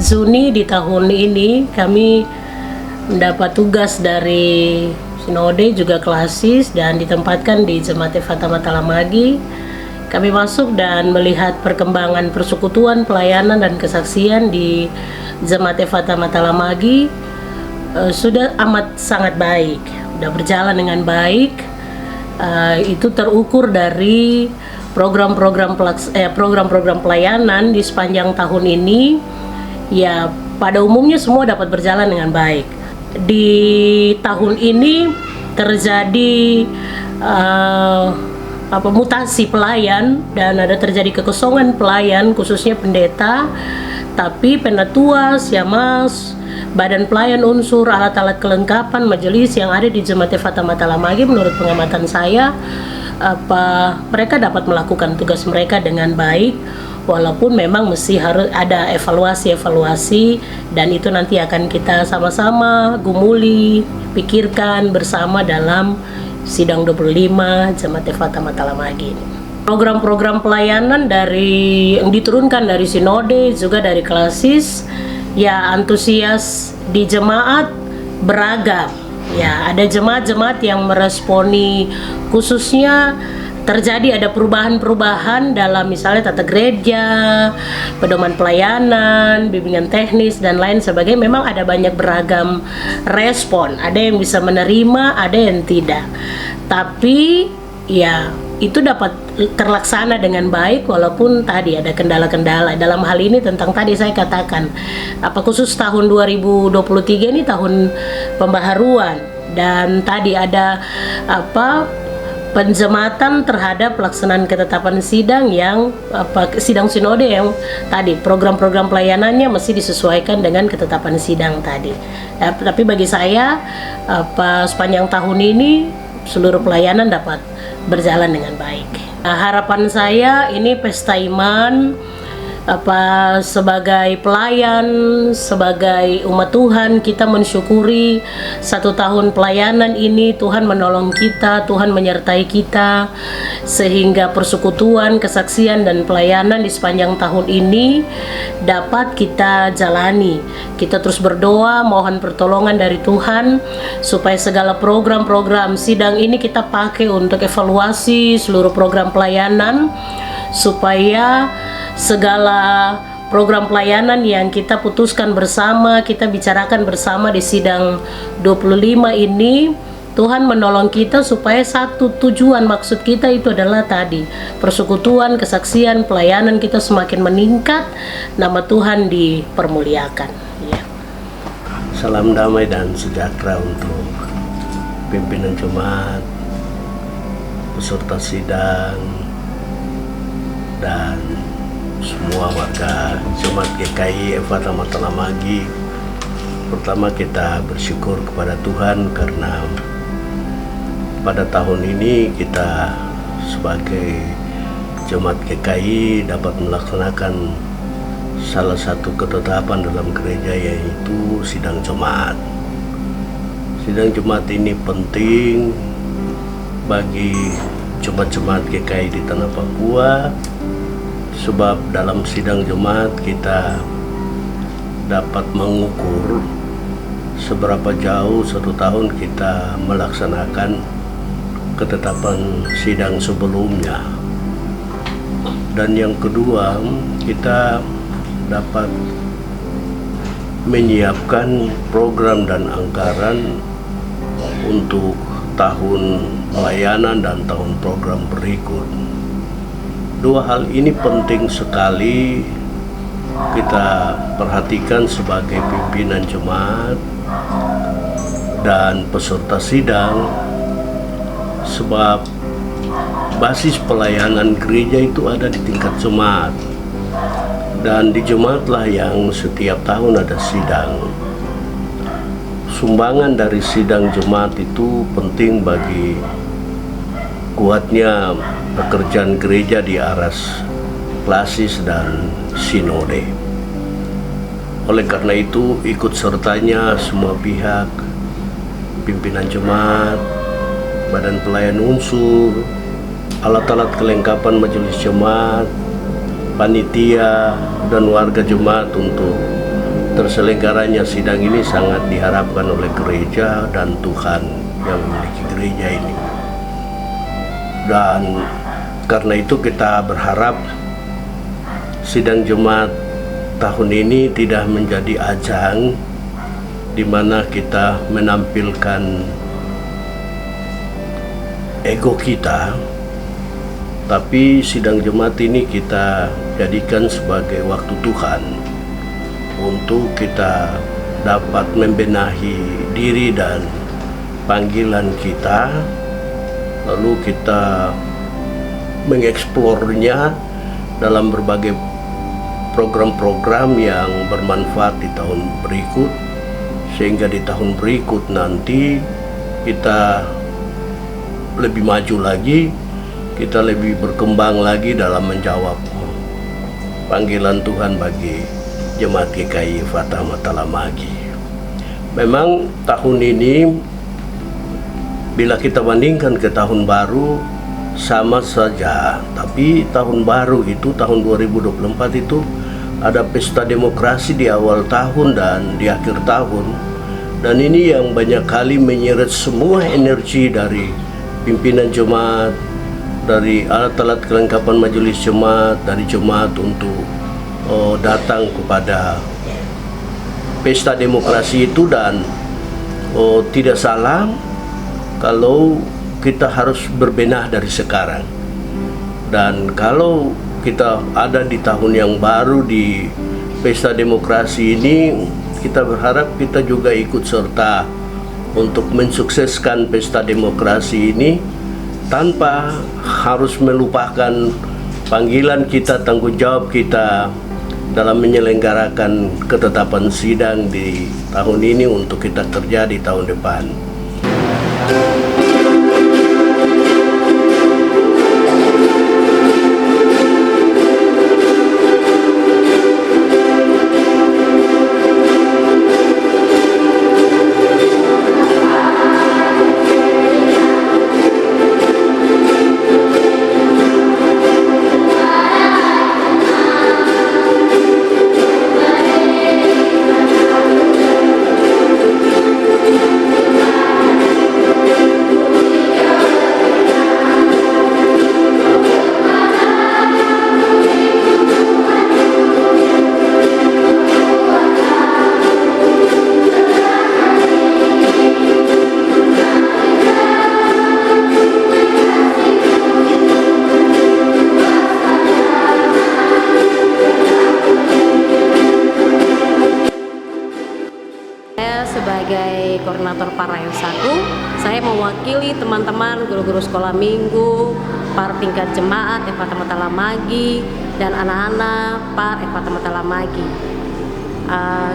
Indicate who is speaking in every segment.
Speaker 1: Juni di tahun ini kami mendapat tugas dari Sinode juga Klasis dan ditempatkan di Jemaat Efata Matalamagi. Kami masuk dan melihat perkembangan persekutuan, pelayanan dan kesaksian di Jemaat Efata Matalamagi sudah amat sangat baik, sudah berjalan dengan baik. Itu terukur dari program-program pelayanan di sepanjang tahun ini. Ya, pada umumnya semua dapat berjalan dengan baik. Di tahun ini terjadi mutasi pelayan dan ada terjadi kekosongan pelayan, khususnya pendeta. Tapi penatua, siamas, badan pelayan unsur, alat-alat kelengkapan majelis yang ada di Jemaat Efata Matalamagi, menurut pengamatan saya, mereka dapat melakukan tugas mereka dengan baik, walaupun memang mesti harus ada evaluasi dan itu nanti akan kita sama-sama gumuli, pikirkan bersama dalam sidang 25 Jemaat Efata Matalamagi ini. Program-program pelayanan yang diturunkan dari Sinode juga dari Klasis, ya antusias di jemaat beragam. Ya, ada jemaat-jemaat yang meresponi, khususnya terjadi ada perubahan-perubahan dalam misalnya tata gereja, pedoman pelayanan, bimbingan teknis dan lain sebagainya. Memang ada banyak beragam respon, ada yang bisa menerima, ada yang tidak. Tapi ya itu dapat terlaksana dengan baik walaupun tadi ada kendala-kendala. Dalam hal ini tentang tadi saya katakan, khusus tahun 2023 ini tahun pembaharuan dan tadi ada penjematan terhadap pelaksanaan ketetapan sidang yang sidang sinode yang tadi program-program pelayanannya mesti disesuaikan dengan ketetapan sidang tadi. Tapi bagi saya sepanjang tahun ini seluruh pelayanan dapat berjalan dengan baik. Harapan saya ini pesta iman sebagai pelayan, sebagai umat Tuhan, kita mensyukuri 1 tahun pelayanan ini Tuhan menolong kita, Tuhan menyertai kita, sehingga persekutuan, kesaksian dan pelayanan di sepanjang tahun ini dapat kita jalani. Kita terus berdoa, mohon pertolongan dari Tuhan supaya segala program-program sidang ini kita pakai untuk evaluasi seluruh program pelayanan, supaya segala program pelayanan yang kita putuskan bersama, kita bicarakan bersama di sidang 25 ini, Tuhan menolong kita supaya satu tujuan maksud kita itu adalah tadi, persekutuan, kesaksian, pelayanan kita semakin meningkat, nama Tuhan dipermuliakan. Ya.
Speaker 2: Salam damai dan sejahtera untuk pimpinan jemaat, peserta sidang, dan semua warga Jemaat GKI Efata Matalamagi. Pertama, kita bersyukur kepada Tuhan karena pada tahun ini kita sebagai Jemaat GKI dapat melaksanakan salah satu ketetapan dalam gereja, yaitu sidang jemaat. Sidang jemaat ini penting bagi jemaat-jemaat GKI di tanah Papua, sebab dalam sidang jemaat kita dapat mengukur seberapa jauh 1 tahun kita melaksanakan ketetapan sidang sebelumnya. Dan yang kedua, kita dapat menyiapkan program dan anggaran untuk tahun pelayanan dan tahun program berikut. Dua hal ini penting sekali kita perhatikan sebagai pimpinan jemaat dan peserta sidang, sebab basis pelayanan gereja itu ada di tingkat jemaat, dan di jemaatlah yang setiap tahun ada sidang. Sumbangan dari sidang jemaat itu penting bagi kuatnya pekerjaan gereja di aras Klasis dan Sinode. Oleh karena itu, ikut sertanya semua pihak, pimpinan jemaat, badan pelayan unsur, alat-alat kelengkapan majelis jemaat, panitia, dan warga jemaat untuk terselenggaranya sidang ini sangat diharapkan oleh gereja dan Tuhan yang memiliki gereja ini. Dan karena itu kita berharap sidang Jemaat tahun ini tidak menjadi ajang di mana kita menampilkan ego kita, tapi sidang Jemaat ini kita jadikan sebagai waktu Tuhan untuk kita dapat membenahi diri dan panggilan kita, lalu kita mengeksplornya dalam berbagai program-program yang bermanfaat di tahun berikut, sehingga di tahun berikut nanti kita lebih maju lagi, kita lebih berkembang lagi dalam menjawab panggilan Tuhan bagi Jemaat GKI Fatah Matalamagi. Memang tahun ini bila kita bandingkan ke tahun baru sama saja, tapi tahun baru itu tahun 2024 itu ada pesta demokrasi di awal tahun dan di akhir tahun, dan ini yang banyak kali menyeret semua energi dari pimpinan jemaat, dari alat-alat kelengkapan majelis jemaat, dari jemaat untuk datang kepada pesta demokrasi itu. Dan tidak salah kalau kita harus berbenah dari sekarang, dan kalau kita ada di tahun yang baru di pesta demokrasi ini, kita berharap kita juga ikut serta untuk mensukseskan pesta demokrasi ini tanpa harus melupakan panggilan kita, tanggung jawab kita dalam menyelenggarakan ketetapan sidang di tahun ini untuk kita kerja di tahun depan.
Speaker 3: Sebagai koordinator Parayon 1, saya mewakili teman-teman guru-guru sekolah minggu, para tingkat jemaat Fatah Matalamagi, dan anak-anak par Fatah Matalamagi.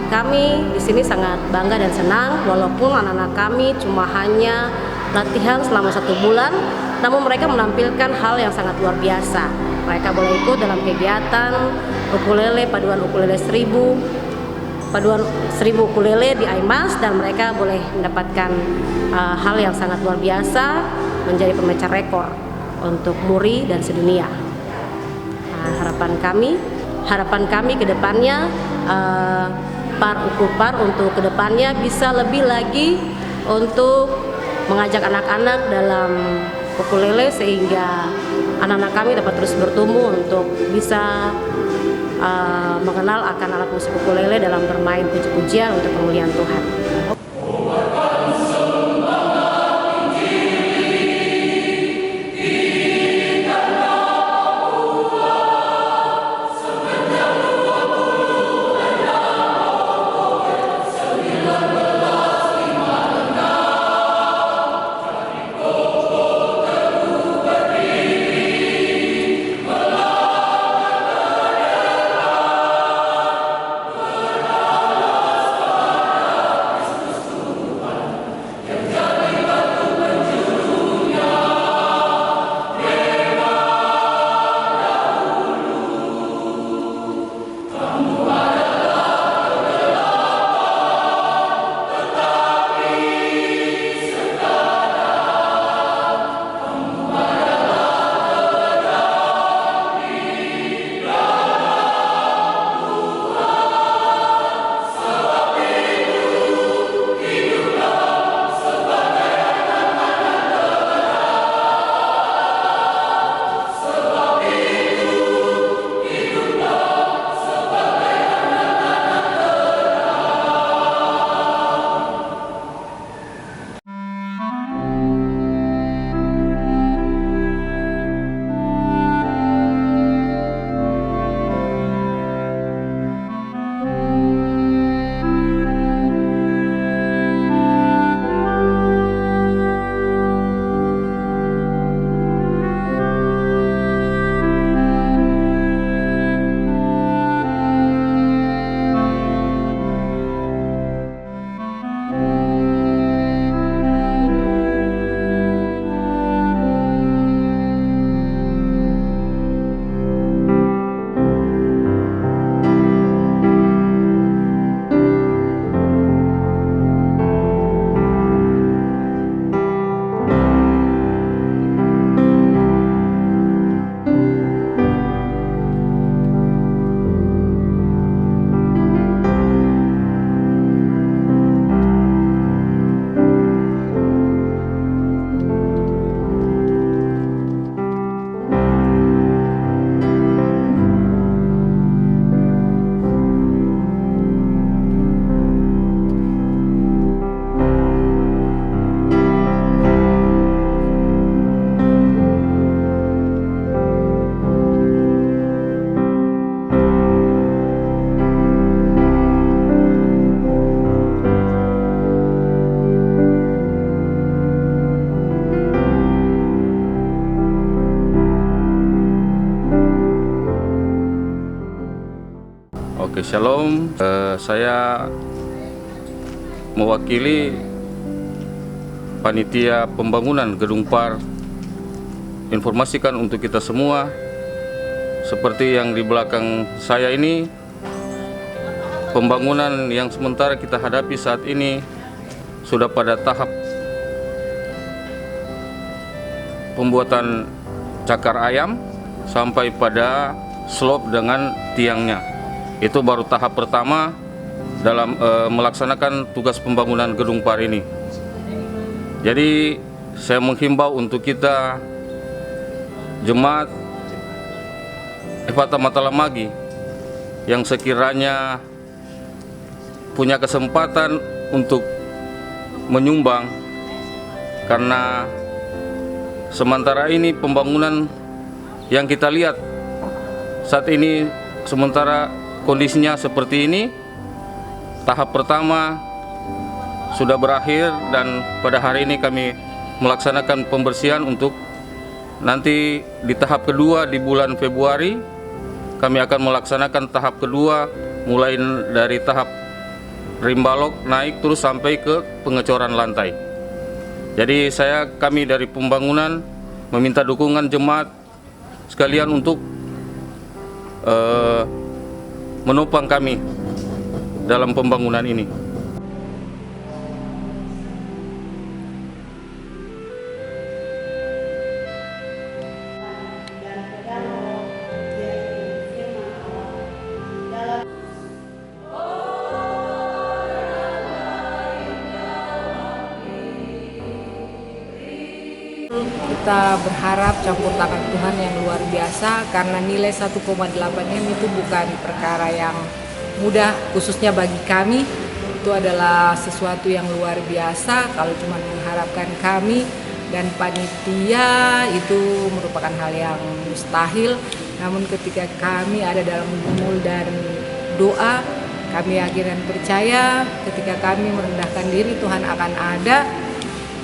Speaker 3: Kami di sini sangat bangga dan senang, walaupun anak-anak kami cuma hanya latihan selama 1 bulan, namun mereka menampilkan hal yang sangat luar biasa. Mereka boleh ikut dalam kegiatan ukulele, paduan ukulele 1000 ukulele di AIMAS, dan mereka boleh mendapatkan hal yang sangat luar biasa, menjadi pemecah rekor untuk MURI dan sedunia. Harapan kami ke depannya, par ukupar untuk kedepannya bisa lebih lagi untuk mengajak anak-anak dalam ukulele, sehingga anak-anak kami dapat terus bertumbuh untuk bisa mengenal akan alat musik ukulele dalam bermain puji-pujian untuk kemuliaan Tuhan.
Speaker 4: Oke, Shalom. Saya mewakili panitia pembangunan Gedung PAR informasikan untuk kita semua, seperti yang di belakang saya ini, pembangunan yang sementara kita hadapi saat ini sudah pada tahap pembuatan cakar ayam sampai pada slope dengan tiangnya. Itu baru tahap pertama dalam melaksanakan tugas pembangunan Gedung PAR ini. Jadi saya menghimbau untuk kita jemaat Ephatha Matalamagi yang sekiranya punya kesempatan untuk menyumbang, karena sementara ini pembangunan yang kita lihat saat ini, sementara kondisinya seperti ini, tahap pertama sudah berakhir dan pada hari ini kami melaksanakan pembersihan untuk nanti di tahap kedua di bulan Februari kami akan melaksanakan tahap kedua, mulai dari tahap rimbalok naik terus sampai ke pengecoran lantai. Jadi kami dari pembangunan meminta dukungan jemaat sekalian untuk menopang kami dalam pembangunan ini.
Speaker 5: Kita berharap campur tangan Tuhan yang luar biasa, karena nilai 1,8M itu bukan perkara yang mudah, khususnya bagi kami. Itu adalah sesuatu yang luar biasa. Kalau cuma mengharapkan kami dan panitia, itu merupakan hal yang mustahil. Namun ketika kami ada dalam gumul dan doa, kami yakin dan percaya ketika kami merendahkan diri, Tuhan akan ada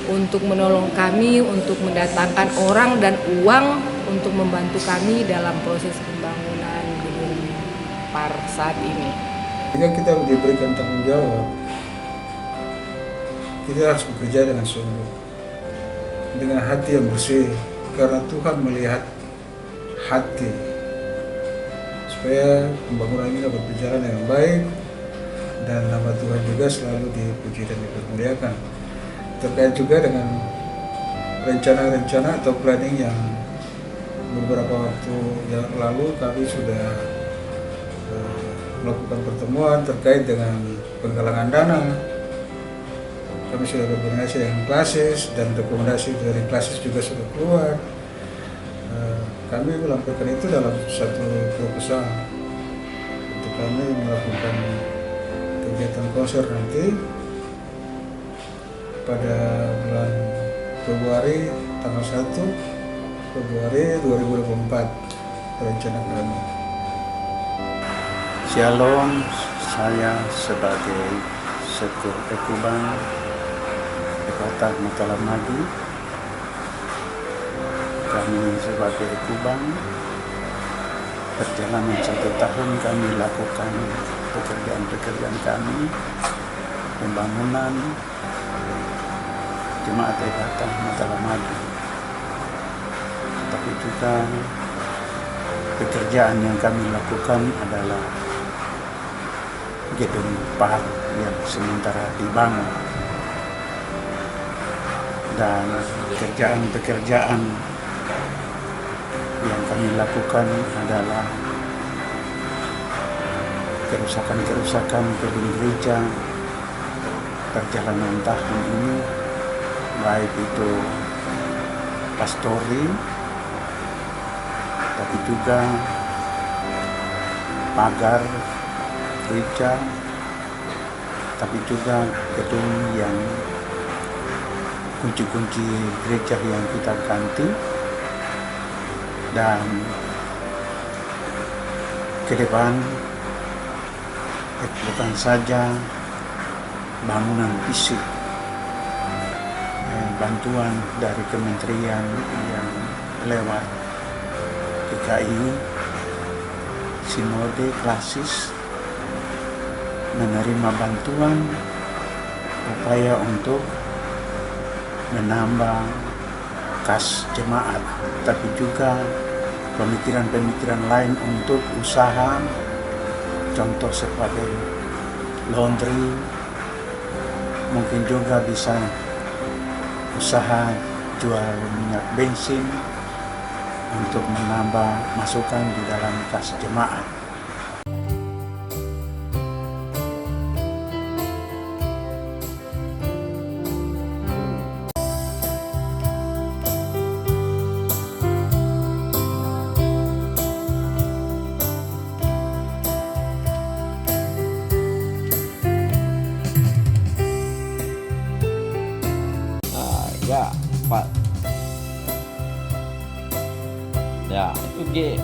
Speaker 5: untuk menolong kami, untuk mendatangkan orang dan uang untuk membantu kami dalam proses pembangunan Gedung PAR saat ini.
Speaker 6: Jika kita diberikan tanggung jawab, kita harus bekerja dengan sungguh, dengan hati yang bersih, karena Tuhan melihat hati, supaya pembangunan ini dapat berjalan dengan baik dan nama Tuhan juga selalu dipuji dan dipermuliakan. Terkait juga dengan rencana-rencana atau planning yang beberapa waktu yang lalu kami sudah melakukan pertemuan terkait dengan penggalangan dana. Kami sudah berkoordinasi dengan Klasis dan rekomendasi dari Klasis juga sudah keluar. Kami melakukan itu dalam satu proposal untuk kami melakukan kegiatan konser nanti pada bulan Februari, tanggal 1 Februari 2024 rencana kami.
Speaker 7: Shalom, saya sebagai Sektor Ekuban Ephatha Matalamagi. Kami sebagai Ekuban perjalanan 1 tahun kami lakukan pekerjaan kami, pembangunan Jemaat Ephatha Matalamagi, tapi juga pekerjaan yang kami lakukan adalah Gedung PAR yang sementara dibangun, dan pekerjaan yang kami lakukan adalah kerusakan gedung gereja perjalanan tahun ini, baik itu pastori, tapi juga pagar gereja, tapi juga gedung yang kunci-kunci gereja yang kita ganti, dan ke depan bukan saja bangunan fisik, bantuan dari kementerian yang lewat PKI, Sinode, Klasis, menerima bantuan upaya untuk menambah kas jemaat, tapi juga pemikiran-pemikiran lain untuk usaha, contoh sebagai laundry, mungkin juga bisa usaha jual minyak bensin untuk menambah masukan di dalam kas jemaat.
Speaker 8: Ya, Pak. Ya, itu G.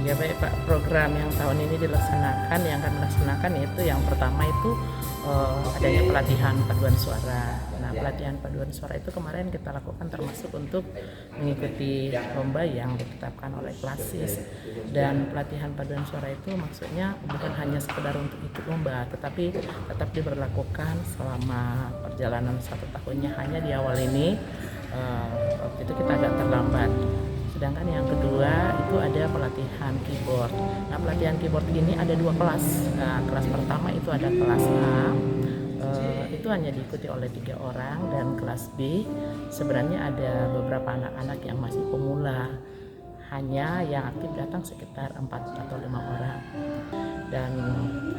Speaker 9: Iya baik Pak, program yang tahun ini dilaksanakan, yang akan dilaksanakan yaitu yang pertama itu adanya pelatihan paduan suara. Nah, pelatihan paduan suara itu kemarin kita lakukan termasuk untuk mengikuti lomba yang ditetapkan oleh Klasis. Dan pelatihan paduan suara itu maksudnya bukan hanya sekedar untuk ikut lomba, tetapi tetap diberlakukan selama perjalanan 1 tahunnya. Hanya di awal ini waktu itu kita agak terlambat. Sedangkan yang kedua itu ada pelatihan keyboard. Nah, pelatihan keyboard ini ada 2 kelas. Nah, kelas pertama itu ada kelas A, itu hanya diikuti oleh 3 orang, dan kelas B sebenarnya ada beberapa anak-anak yang masih pemula, hanya yang aktif datang sekitar 4 atau 5 orang. Dan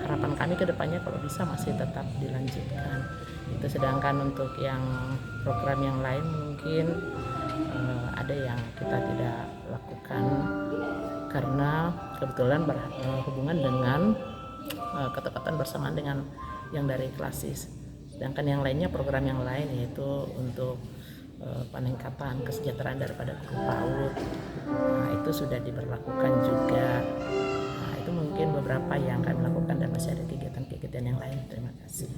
Speaker 9: harapan kami ke depannya kalau bisa masih tetap dilanjutkan. Itu sedangkan untuk yang program yang lain mungkin ada yang kita tidak lakukan karena kebetulan berhubungan dengan ketepatan bersamaan dengan yang dari Klasis. Sedangkan yang lainnya, program yang lain yaitu untuk peningkatan kesejahteraan daripada guru PAUD, nah, itu sudah diberlakukan juga. Nah, itu mungkin beberapa yang kami lakukan, dan masih ada kegiatan-kegiatan yang lain. Terima kasih.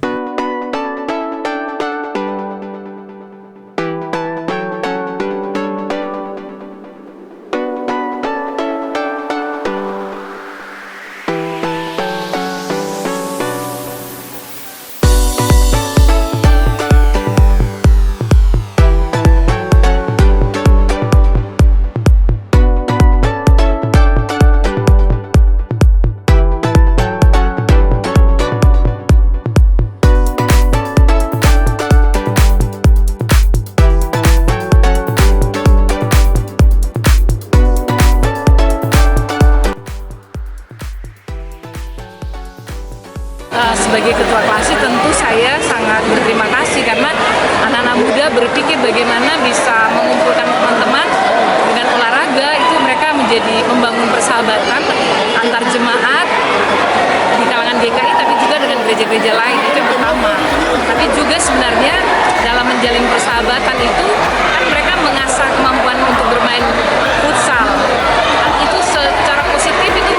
Speaker 5: Sebagai ketua Klasis tentu saya sangat berterima kasih karena anak-anak muda berpikir bagaimana bisa mengumpulkan teman-teman dengan olahraga. Itu mereka menjadi membangun persahabatan antar jemaat di kalangan GKI, tapi juga dengan gereja-gereja lain. Itu yang pertama. Tapi juga sebenarnya dalam menjalin persahabatan itu kan mereka mengasah kemampuan untuk bermain futsal. Itu secara positif itu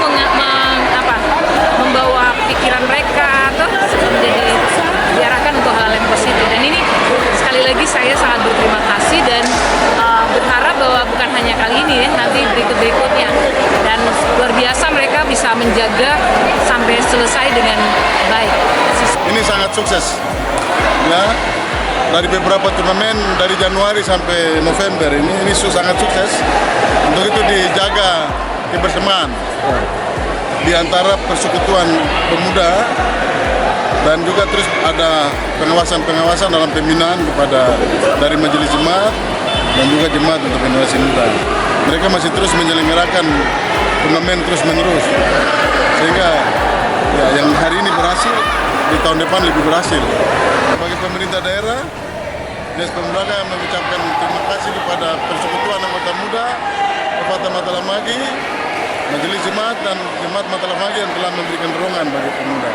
Speaker 5: membawa pikiran mereka atau menjadi diarahkan untuk hal yang positif. Dan ini sekali lagi saya sangat berterima kasih dan berharap bahwa bukan hanya kali ini, nanti berikut-berikutnya. Dan luar biasa mereka bisa menjaga sampai selesai dengan baik.
Speaker 10: Ini sangat sukses. Ya, dari beberapa turnamen dari Januari sampai November ini sangat sukses. Untuk itu dijaga kebersamaan di antara persekutuan pemuda, dan juga terus ada pengawasan dalam pembinaan kepada dari majelis jemaat dan juga jemaat untuk generasi muda. Mereka masih terus menyelenggarakan turnamen terus menerus, sehingga ya, yang hari ini berhasil di tahun depan lebih berhasil. Bagi pemerintah daerah, Dinas Pemuda mengucapkan terima kasih kepada persekutuan anggota muda Kabupaten Matalamagi, Majelis Jemaat dan Jemaat Matalamagi yang telah memberikan dorongan bagi pemuda.